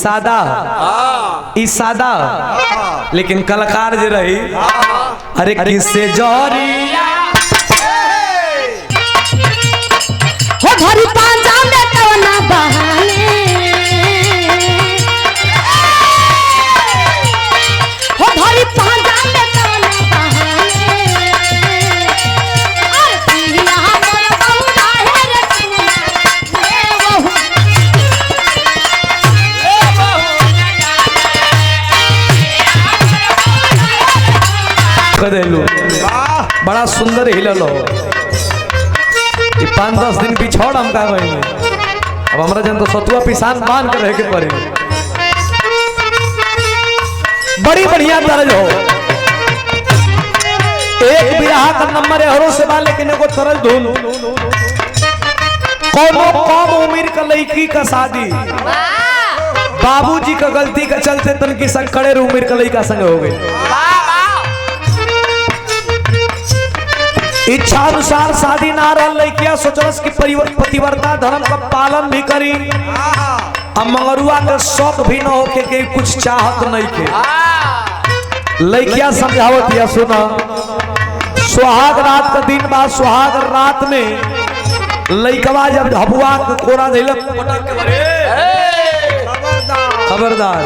सादा लेकिन कलाकार जे रही अरे किससे जोरिया हो धरी पांजा में कवना बहाने हो धरी पांजा में कवना बहाने और पिया मोर बौला है रे सुना ले बहू कदेलू बड़ा सुंदर हिलल हो 5-10 दिन पिछड़ हम का भाई अब हमरा जन तो सतुआ पिसान बांध के रह के पड़ी बड़ी बढ़िया तरज हो एक बियाह का नंबर हरो से बा लेकिन एगो तरज धुन कोनो कम उम्र का लड़की का शादी बाबूजी का गलती का चलते तन की संग खड़े उम्र का लड़का संग हो गई इच्छा अनुसार शादी ना रहा लड़किया सोचलस कि पतिव्रता धर्म का पालन भी करी अब मंगरुआ के शौक भी न होके के कुछ चाहत नहीं के लड़किया समझावत या सुना सुहाग रात का दिन बाद सुहाग रात में लड़कवा जब हबुआ के कोरा धैलक खबरदार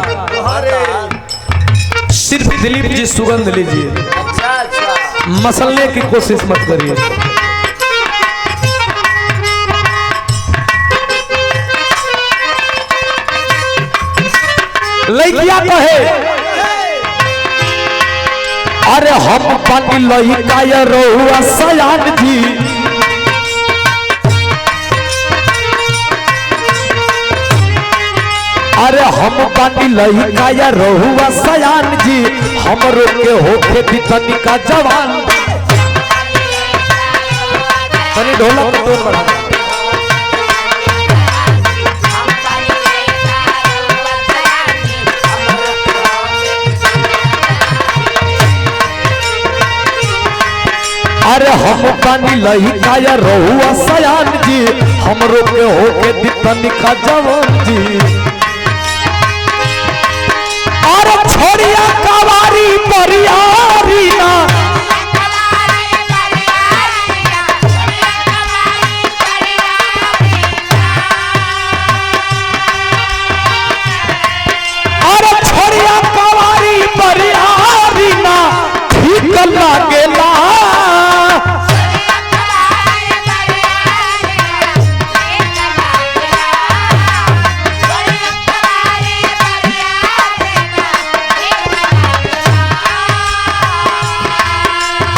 सिर्फ दिलीप जी सुगंध लीजिए मसलने की कोशिश मत करिए लड़किया कहे अरे हम पानी लड़का या रहुआ सयान जी अरे हम पानी लड़का या रहुआ सयान जी हमरो के होके भी तनिका जवान तनी ढोलक का टोन बढ़ा अरे हम पानी लड़का या रहुआ सयान जी हमरो के होके भी तनिका जवान जी अरे छोड़िया कवारी परियारी ना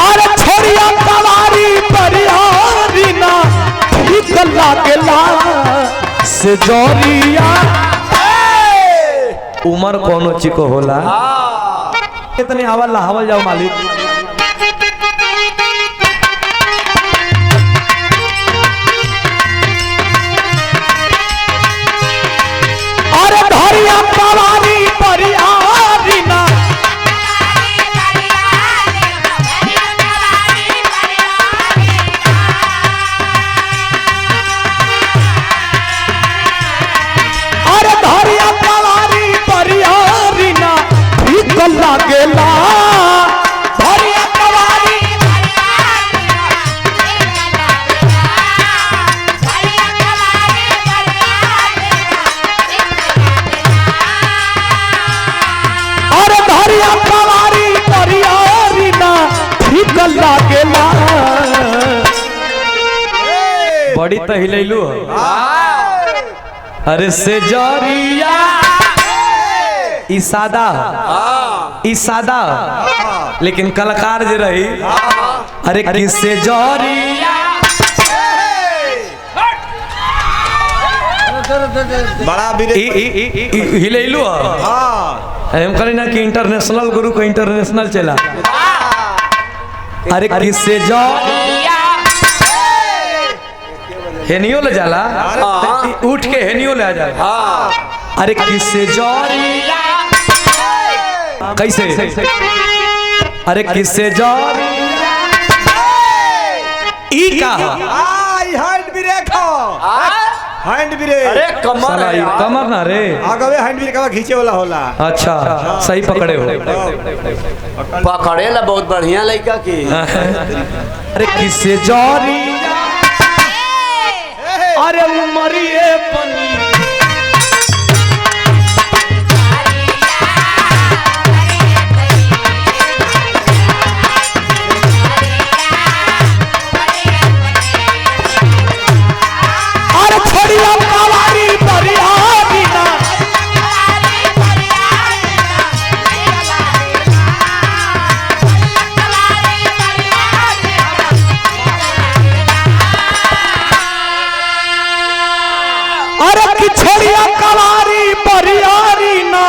अरे छोड़िया कवारी परियारी ना ठीक लागेला से जोरिया उमर कोनो चिको होला इतने हवल हवल जाओ मालिक अरे धरिया कवारी परियारी ना लागेला धरिया कवारी अरे धरिया कवारी परियारी ना ठीक लागेला बड़ी तहिलैलू अरे से जरिया ई सादा लेकिन कलाकार जे रही अरे किससे जोरिया बड़ा हिलैलू हम कहली ना कि इंटरनेशनल गुरु को इंटरनेशनल चला अरे किससे जोरिया हेनियो ले जाला उठ के हेनियो ले आ जाला अरे किससे जोरिया कैसे अरे किससे जोरिया ई का आई हैंड ब्रेक हैंड ब्रेक। अरे कमर साला है ये यार। कमर ना रे। आगवे हैंड ब्रेक का खींचे वाला होला। अच्छा सही पकड़े हो। पकड़ेला बहुत बढ़िया लड़का की। अरे किसे जारी अरे उमरिए पनी अरे छोड़ी हम कवारी परिहारी ना अरे कि छोड़िया कवारी परिहारी ना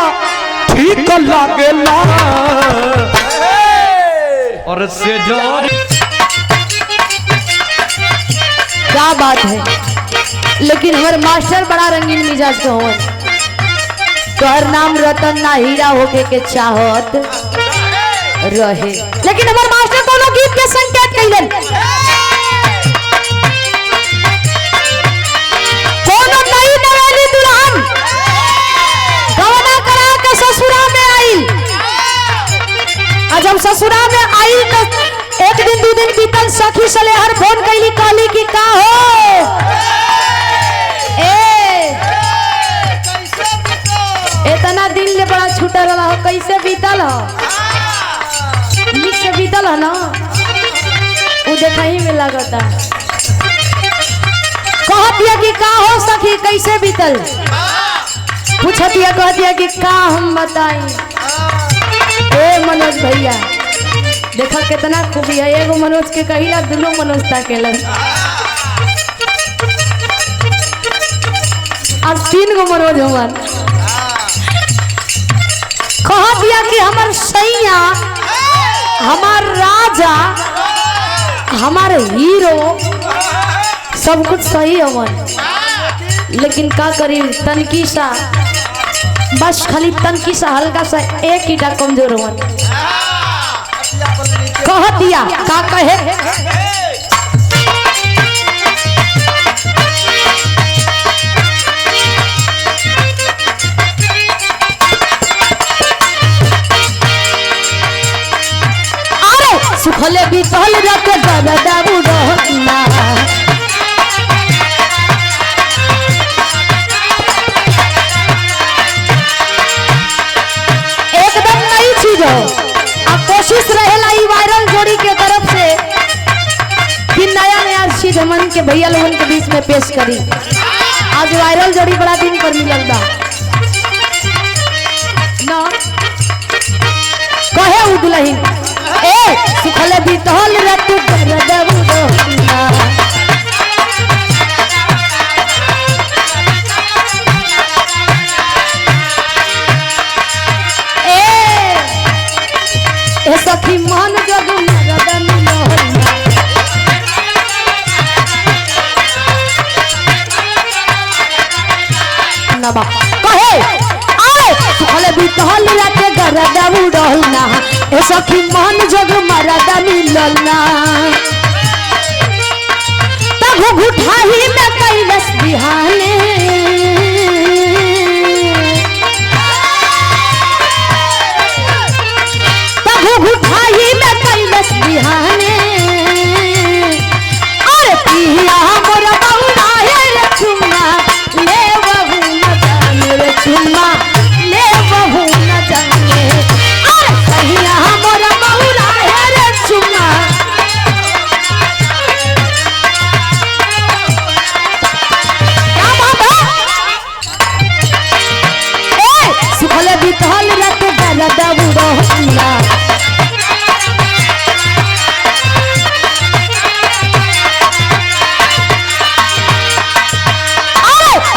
ठीक लागेला और से जारी क्या बात है। लेकिन हमारे मास्टर बड़ा रंगीन मिजाज का हो। तोहर नाम रतन ना हीरा होके के चाहत रहे। लेकिन हमारे मास्टर कोनो गीत के संकेत कैलन। कोनो नई नवेली दुल्हन गवना करा के ससुरा में आई। जब ससुरा में आई तो एक दिन दो दिन बीतल सखी सलेहर फोन कैली कहली कि का हो इतना दिन ले बड़ा छूटल रहा हो कैसे बीतल हो। नीक से बीतल है ना वो देखही में लगता। कहतिया कि का हो सखी कैसे बीतल पूछतिया कहतिया कि का हम बताई। ए मनोज भैया देखा कितना खूबी है। एगो मनोज के कहिला दुनो मनोज ताकेलन। आज 3 गो मनोज हमार। कह दिया कि हमार सैया हमार राजा हमार हीरो सब कुछ सही हवन। लेकिन का करी तनकी सा बस खाली तनकी सा हल्का सा एक ईटा कमजोर हवन। कह दिया का कहे सुखले बीतल रख गरदा बुढ़ना एकदम नई चीज हो। अब कोशिश रहेला ई वायरल जोड़ी के तरफ से कि नया नया चीज हमन के भैया लोगन के बीच में पेश करी। आज वायरल जोड़ी बड़ा दिन पर मिलल बा ना कहे उ दुल्हन ए सुखले बीतल रत गरदा बुढ़ना ए सखी मन जग मरदा मिलना नबा कहे आए सुखले बीतल रत गरदा बुढ़ना ए सखी मन जग मरदा मिलना तब घुठाही में कैलस बिहाने तब घुठाही में कैलस बिहाने अरे पिया मोर बउरा रे चुम्मा ले बहू न जाने रे चुम्मा ले बहू न जाने अरे कहिया मोर बउरा रे चुम्मा क्या बात है ए सुखले बीतल रत गरदा बुढ़ना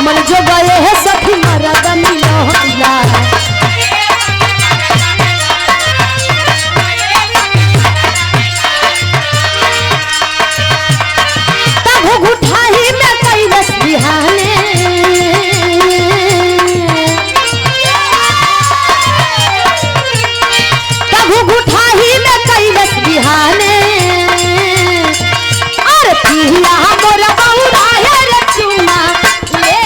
मन जो गए है सखी मरदा मिलना तब घुठाही में कैलस बिहाने तब घुठाही में कैलस बिहाने अरे पिया मोर बउरा रे चुमा ले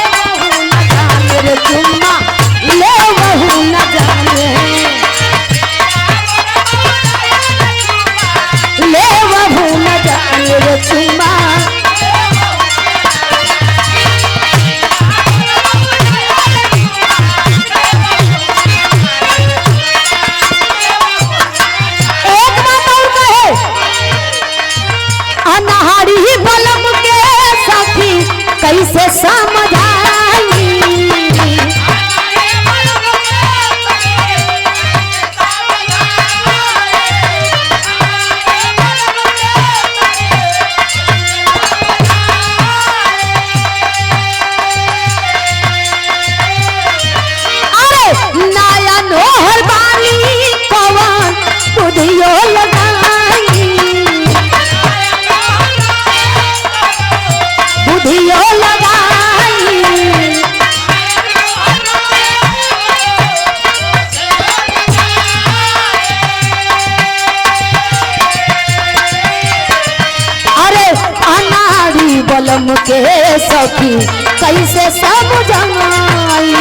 बलम के सखी कैसे समझाई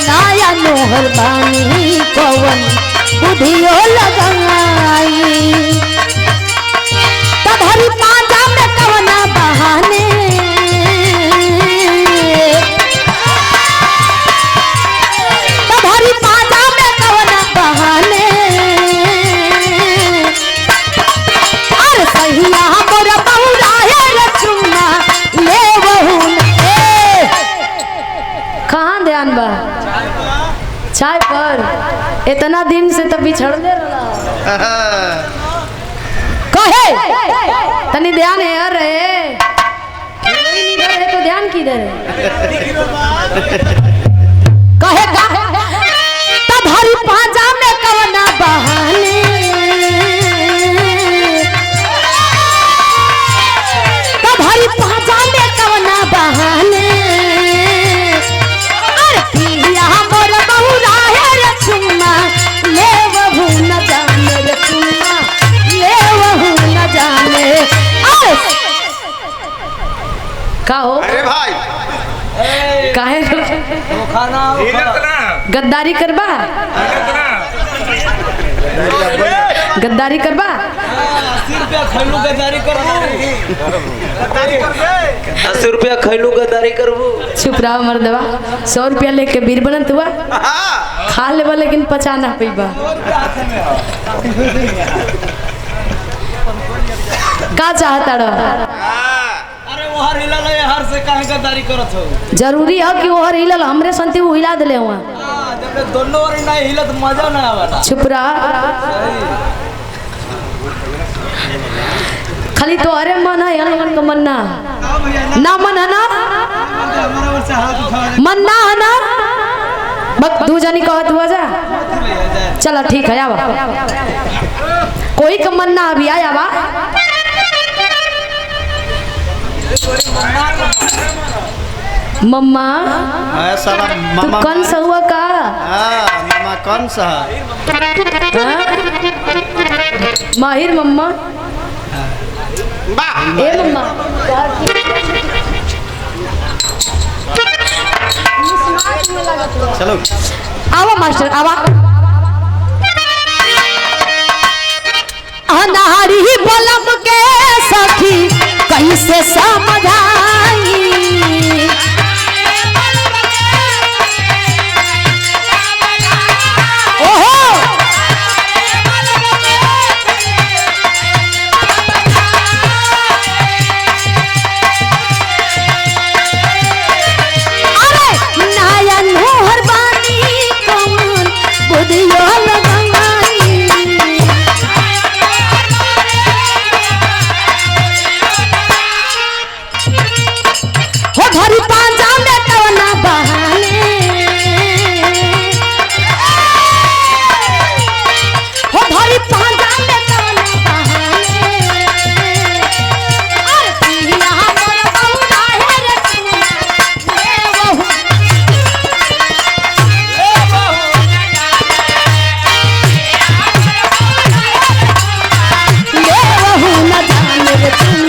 नया नोहर बानी कवन बुधियो लगाई तभरी पाजा में कवना बहाने तभरी पाजा में कवना बहाने अरे सहिया मोरा बहुरा है रचुना ले बहुन कहाँ ध्यान बा चाय पर इतना दिन से तो बिछड़ले रहा कहे तनी ध्यान है यार रे कोई नहीं करे तो ध्यान किधर है कहे तब हरी पाजा में कवना बहाने तब हरी पाजा में कवना बहाने अरे पिया मोर बहुरा है रे चुम्मा ले वहु न जाने रे चुम्मा ले वहु न जाने अरे का हो अरे भाई काहे खाना गद्दारी करबा गद्दारी करबा 80 रुपया खैलू गद्दारी करबू 80 रुपया खैलू गद्दारी करबू चुप रहो मर्दवा 100 रुपया लेके बीर बनत हुआ खा लेबा लेकिन पचा ना पैबा का चाहता रह अरे वहां हिला ले हर से काहे गद्दारी करत हो जरूरी है कि ओहर हिलल हमरे संती वो हिला देले हुआ जब दोनों ओर नहीं हिलत मजा ना आवेला चुप रह खाली तो अरे मन है हनुमान का मन्ना ना मन है ना हमारा ओर से हाथ उठा मन्ना है ना बक दू जानी कहत हुआ जा चलो ठीक है आवा कोई का मन्ना अभी आया बा मम्मा साला तू मामा कौन सा हुआ का मामा कौन सा हाँ? माहिर मम्मा ए मम्मा चलो आवा मास्टर आवा अनारी बलम के सखी कैसे समझाई ओहो अरे नया नोहर बानी कौन बुधियो लगाई हो धरी पांजा में कवना बहाने हो धरी पांजा में कवना बहाने अरे पिया मोर बहुरा है रे चुना ले वहु ले वहु न जाने रे चुना